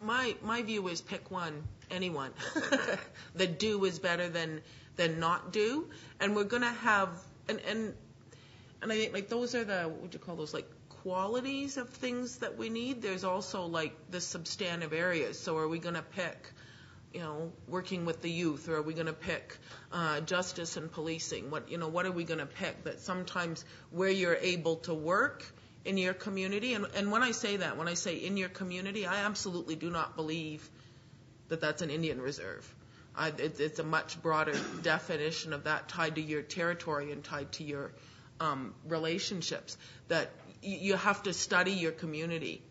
my view is pick one, anyone. The do is better than not do, and we're going to have and I think like those are the, what would you call those, like qualities of things that we need. There's also like the substantive areas. So are we going to pick, working with the youth, or are we going to pick justice and policing? What are we going to pick? That sometimes where you're able to work in your community, and when I say that, when I say in your community, I absolutely do not believe that that's an Indian reserve. It's a much broader definition of that, tied to your territory and tied to your relationships, that you have to study your community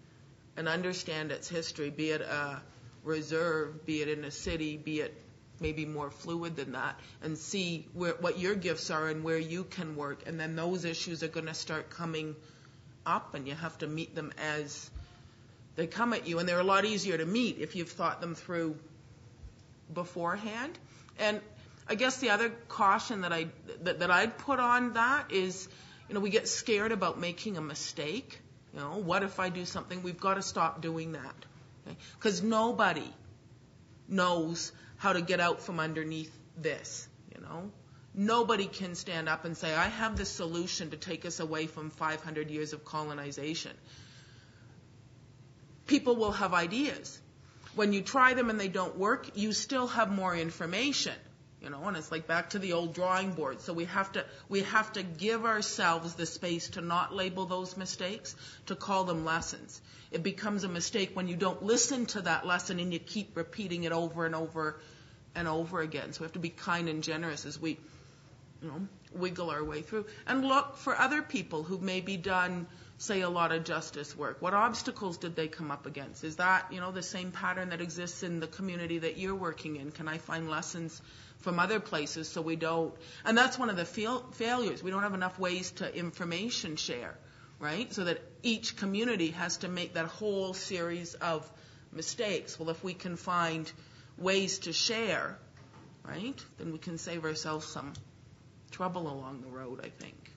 and understand its history, be it a reserve, be it in a city, be it maybe more fluid than that, and see what your gifts are and where you can work. And then those issues are going to start coming up, and you have to meet them as they come at you. And they're a lot easier to meet if you've thought them through beforehand. And I guess the other caution that I'd put on that is, we get scared about making a mistake. What if I do something? We've got to stop doing that, because nobody knows how to get out from underneath this. Nobody can stand up and say, I have the solution to take us away from 500 years of colonization. People will have ideas. When you try them and they don't work, you still have more information. And it's like back to the old drawing board. So we have to give ourselves the space to not label those mistakes, to call them lessons. It becomes a mistake when you don't listen to that lesson and you keep repeating it over and over and over again. So we have to be kind and generous as we, wiggle our way through, and look for other people who've maybe done, say, a lot of justice work. What obstacles did they come up against? Is that, the same pattern that exists in the community that you're working in? Can I find lessons from other places so we don't? And that's one of the failures. We don't have enough ways to information share, right? So that each community has to make that whole series of mistakes. Well, if we can find ways to share, right, then we can save ourselves some trouble along the road, I think.